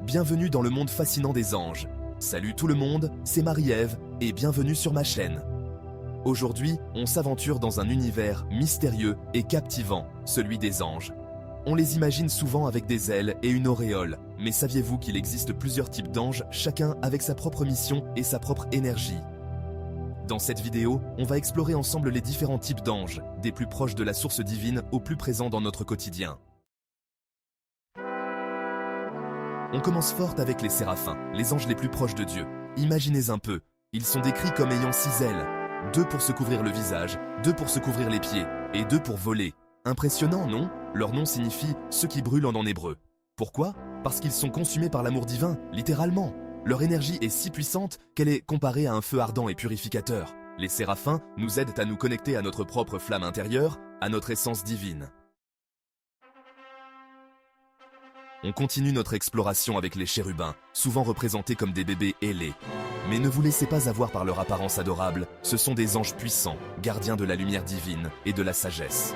bienvenue dans le monde fascinant des anges. Salut tout le monde, c'est Marie-Ève et bienvenue sur ma chaîne. Aujourd'hui, on s'aventure dans un univers mystérieux et captivant, celui des anges. On les imagine souvent avec des ailes et une auréole, mais saviez-vous qu'il existe plusieurs types d'anges, chacun avec sa propre mission et sa propre énergie? Dans cette vidéo, on va explorer ensemble les différents types d'anges, des plus proches de la source divine aux plus présents dans notre quotidien. On commence fort avec les séraphins, les anges les plus proches de Dieu. Imaginez un peu, ils sont décrits comme ayant 6 ailes, 2 pour se couvrir le visage, 2 pour se couvrir les pieds, et 2 pour voler. Impressionnant, non? Leur nom signifie « ceux qui brûlent » en hébreu. Pourquoi? Parce qu'ils sont consumés par l'amour divin, littéralement. Leur énergie est si puissante qu'elle est comparée à un feu ardent et purificateur. Les séraphins nous aident à nous connecter à notre propre flamme intérieure, à notre essence divine. On continue notre exploration avec les chérubins, souvent représentés comme des bébés ailés. Mais ne vous laissez pas avoir par leur apparence adorable, ce sont des anges puissants, gardiens de la lumière divine et de la sagesse.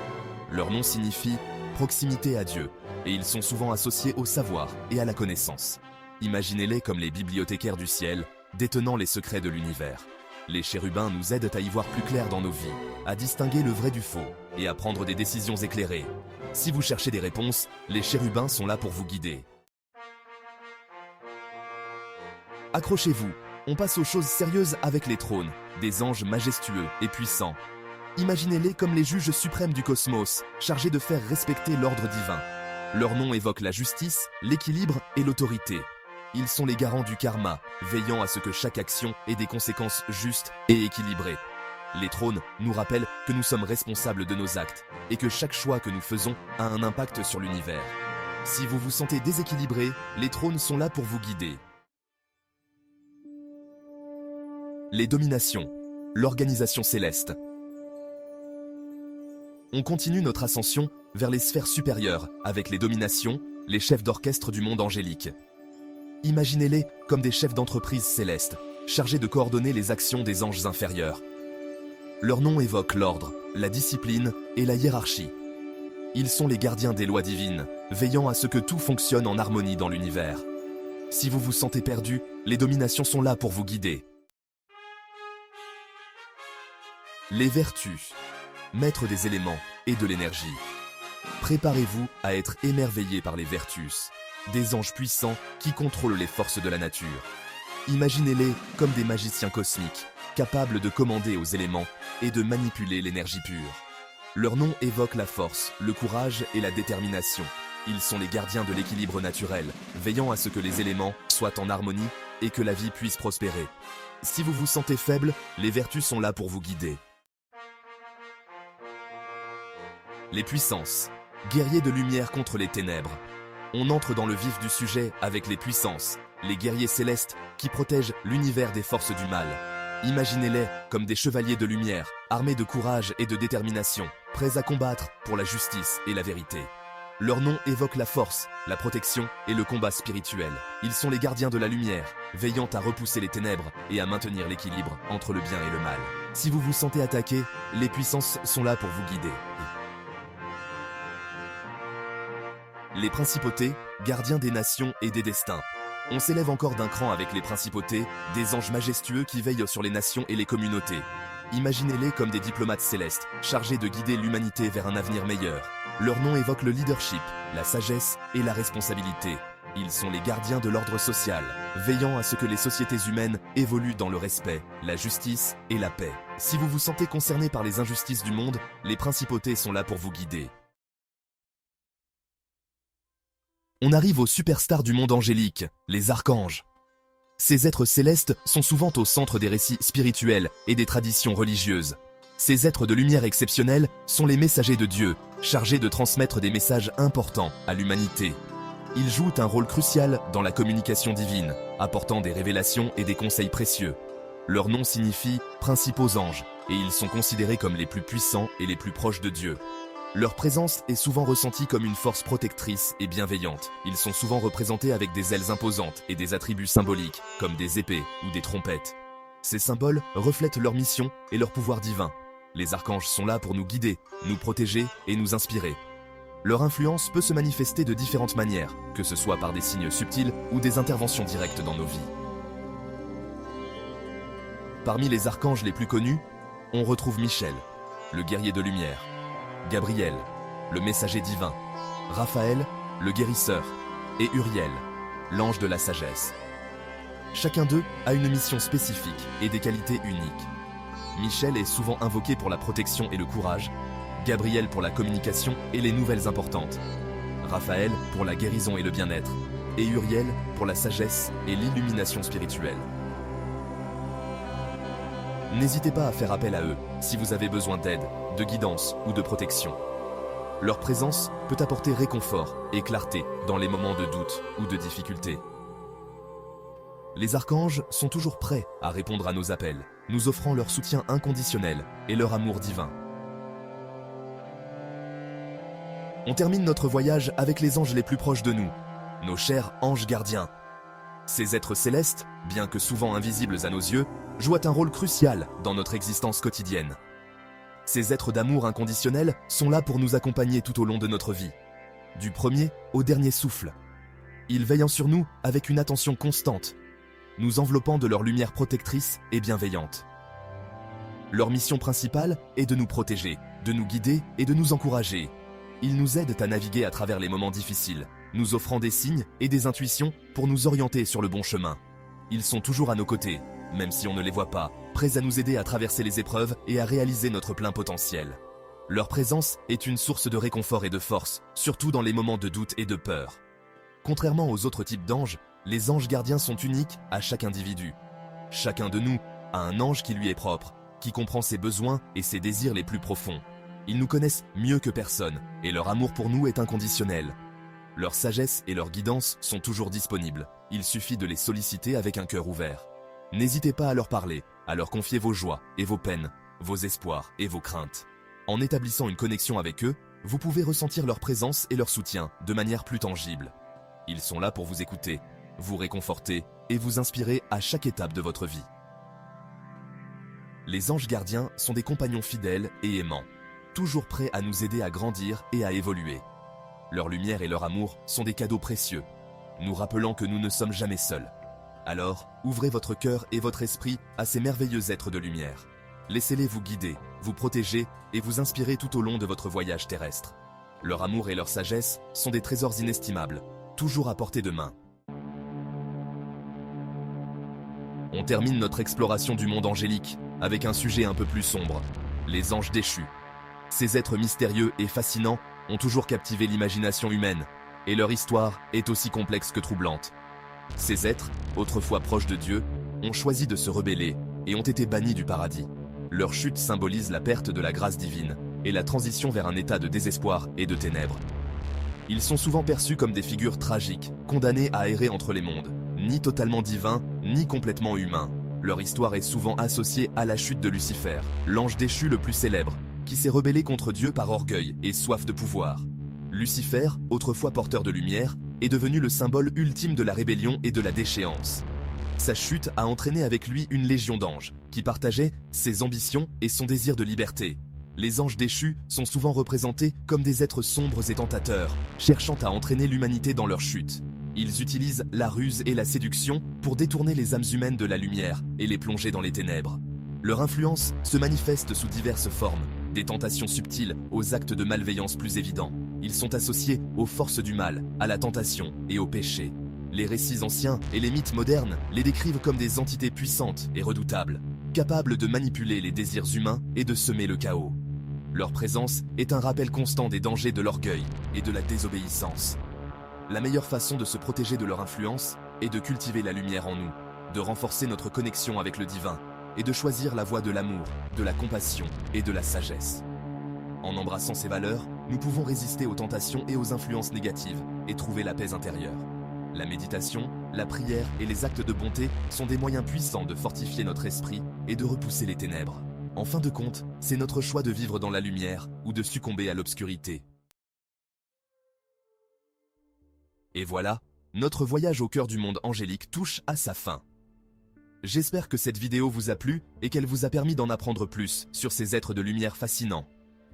Leur nom signifie « proximité à Dieu » et ils sont souvent associés au savoir et à la connaissance. Imaginez-les comme les bibliothécaires du ciel, détenant les secrets de l'univers. Les chérubins nous aident à y voir plus clair dans nos vies, à distinguer le vrai du faux et à prendre des décisions éclairées. Si vous cherchez des réponses, les chérubins sont là pour vous guider. Accrochez-vous, on passe aux choses sérieuses avec les trônes, des anges majestueux et puissants. Imaginez-les comme les juges suprêmes du cosmos, chargés de faire respecter l'ordre divin. Leur nom évoque la justice, l'équilibre et l'autorité. Ils sont les garants du karma, veillant à ce que chaque action ait des conséquences justes et équilibrées. Les trônes nous rappellent que nous sommes responsables de nos actes et que chaque choix que nous faisons a un impact sur l'univers. Si vous vous sentez déséquilibré, les trônes sont là pour vous guider. Les dominations, l'organisation céleste. On continue notre ascension vers les sphères supérieures avec les dominations, les chefs d'orchestre du monde angélique. Imaginez-les comme des chefs d'entreprise célestes, chargés de coordonner les actions des anges inférieurs. Leur nom évoque l'ordre, la discipline et la hiérarchie. Ils sont les gardiens des lois divines, veillant à ce que tout fonctionne en harmonie dans l'univers. Si vous vous sentez perdu, les dominations sont là pour vous guider. Les vertus, maîtres des éléments et de l'énergie. Préparez-vous à être émerveillés par les vertus, des anges puissants qui contrôlent les forces de la nature. Imaginez-les comme des magiciens cosmiques, capables de commander aux éléments et de manipuler l'énergie pure. Leur nom évoque la force, le courage et la détermination. Ils sont les gardiens de l'équilibre naturel, veillant à ce que les éléments soient en harmonie et que la vie puisse prospérer. Si vous vous sentez faible, les vertus sont là pour vous guider. Les puissances, guerriers de lumière contre les ténèbres. On entre dans le vif du sujet avec les puissances, les guerriers célestes qui protègent l'univers des forces du mal. Imaginez-les comme des chevaliers de lumière, armés de courage et de détermination, prêts à combattre pour la justice et la vérité. Leur nom évoque la force, la protection et le combat spirituel. Ils sont les gardiens de la lumière, veillant à repousser les ténèbres et à maintenir l'équilibre entre le bien et le mal. Si vous vous sentez attaqué, les puissances sont là pour vous guider. Les principautés, gardiens des nations et des destins. On s'élève encore d'un cran avec les principautés, des anges majestueux qui veillent sur les nations et les communautés. Imaginez-les comme des diplomates célestes, chargés de guider l'humanité vers un avenir meilleur. Leur nom évoque le leadership, la sagesse et la responsabilité. Ils sont les gardiens de l'ordre social, veillant à ce que les sociétés humaines évoluent dans le respect, la justice et la paix. Si vous vous sentez concerné par les injustices du monde, les principautés sont là pour vous guider. On arrive aux superstars du monde angélique, les archanges. Ces êtres célestes sont souvent au centre des récits spirituels et des traditions religieuses. Ces êtres de lumière exceptionnels sont les messagers de Dieu, chargés de transmettre des messages importants à l'humanité. Ils jouent un rôle crucial dans la communication divine, apportant des révélations et des conseils précieux. Leur nom signifie « principaux anges » et ils sont considérés comme les plus puissants et les plus proches de Dieu. Leur présence est souvent ressentie comme une force protectrice et bienveillante. Ils sont souvent représentés avec des ailes imposantes et des attributs symboliques, comme des épées ou des trompettes. Ces symboles reflètent leur mission et leur pouvoir divin. Les archanges sont là pour nous guider, nous protéger et nous inspirer. Leur influence peut se manifester de différentes manières, que ce soit par des signes subtils ou des interventions directes dans nos vies. Parmi les archanges les plus connus, on retrouve Michel, le guerrier de lumière, Gabriel, le messager divin, Raphaël, le guérisseur, et Uriel, l'ange de la sagesse. Chacun d'eux a une mission spécifique et des qualités uniques. Michel est souvent invoqué pour la protection et le courage, Gabriel pour la communication et les nouvelles importantes, Raphaël pour la guérison et le bien-être, et Uriel pour la sagesse et l'illumination spirituelle. N'hésitez pas à faire appel à eux si vous avez besoin d'aide, de guidance ou de protection. Leur présence peut apporter réconfort et clarté dans les moments de doute ou de difficulté. Les archanges sont toujours prêts à répondre à nos appels, nous offrant leur soutien inconditionnel et leur amour divin. On termine notre voyage avec les anges les plus proches de nous, nos chers anges gardiens. Ces êtres célestes, bien que souvent invisibles à nos yeux, jouent un rôle crucial dans notre existence quotidienne. Ces êtres d'amour inconditionnel sont là pour nous accompagner tout au long de notre vie, du premier au dernier souffle. Ils veillent sur nous avec une attention constante, nous enveloppant de leur lumière protectrice et bienveillante. Leur mission principale est de nous protéger, de nous guider et de nous encourager. Ils nous aident à naviguer à travers les moments difficiles, nous offrant des signes et des intuitions pour nous orienter sur le bon chemin. Ils sont toujours à nos côtés, même si on ne les voit pas, prêts à nous aider à traverser les épreuves et à réaliser notre plein potentiel. Leur présence est une source de réconfort et de force, surtout dans les moments de doute et de peur. Contrairement aux autres types d'anges, les anges gardiens sont uniques à chaque individu. Chacun de nous a un ange qui lui est propre, qui comprend ses besoins et ses désirs les plus profonds. Ils nous connaissent mieux que personne, et leur amour pour nous est inconditionnel. Leur sagesse et leur guidance sont toujours disponibles. Il suffit de les solliciter avec un cœur ouvert. N'hésitez pas à leur parler, à leur confier vos joies et vos peines, vos espoirs et vos craintes. En établissant une connexion avec eux, vous pouvez ressentir leur présence et leur soutien de manière plus tangible. Ils sont là pour vous écouter, vous réconforter et vous inspirer à chaque étape de votre vie. Les anges gardiens sont des compagnons fidèles et aimants, toujours prêts à nous aider à grandir et à évoluer. Leur lumière et leur amour sont des cadeaux précieux, nous rappelant que nous ne sommes jamais seuls. Alors, ouvrez votre cœur et votre esprit à ces merveilleux êtres de lumière. Laissez-les vous guider, vous protéger et vous inspirer tout au long de votre voyage terrestre. Leur amour et leur sagesse sont des trésors inestimables, toujours à portée de main. On termine notre exploration du monde angélique avec un sujet un peu plus sombre, les anges déchus. Ces êtres mystérieux et fascinants ont toujours captivé l'imagination humaine, et leur histoire est aussi complexe que troublante. Ces êtres, autrefois proches de Dieu, ont choisi de se rebeller et ont été bannis du paradis. Leur chute symbolise la perte de la grâce divine et la transition vers un état de désespoir et de ténèbres. Ils sont souvent perçus comme des figures tragiques, condamnées à errer entre les mondes, ni totalement divins, ni complètement humains. Leur histoire est souvent associée à la chute de Lucifer, l'ange déchu le plus célèbre, qui s'est rebellé contre Dieu par orgueil et soif de pouvoir. Lucifer, autrefois porteur de lumière, est devenu le symbole ultime de la rébellion et de la déchéance. Sa chute a entraîné avec lui une légion d'anges, qui partageaient ses ambitions et son désir de liberté. Les anges déchus sont souvent représentés comme des êtres sombres et tentateurs, cherchant à entraîner l'humanité dans leur chute. Ils utilisent la ruse et la séduction pour détourner les âmes humaines de la lumière et les plonger dans les ténèbres. Leur influence se manifeste sous diverses formes, des tentations subtiles aux actes de malveillance plus évidents. Ils sont associés aux forces du mal, à la tentation et au péché. Les récits anciens et les mythes modernes les décrivent comme des entités puissantes et redoutables, capables de manipuler les désirs humains et de semer le chaos. Leur présence est un rappel constant des dangers de l'orgueil et de la désobéissance. La meilleure façon de se protéger de leur influence est de cultiver la lumière en nous, de renforcer notre connexion avec le divin et de choisir la voie de l'amour, de la compassion et de la sagesse. En embrassant ces valeurs, nous pouvons résister aux tentations et aux influences négatives et trouver la paix intérieure. La méditation, la prière et les actes de bonté sont des moyens puissants de fortifier notre esprit et de repousser les ténèbres. En fin de compte, c'est notre choix de vivre dans la lumière ou de succomber à l'obscurité. Et voilà, notre voyage au cœur du monde angélique touche à sa fin. J'espère que cette vidéo vous a plu et qu'elle vous a permis d'en apprendre plus sur ces êtres de lumière fascinants.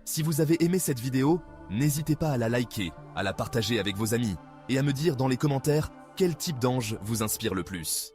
Si vous avez aimé cette vidéo, N'hésitez pas à la liker, à la partager avec vos amis et à me dire dans les commentaires quel type d'ange vous inspire le plus.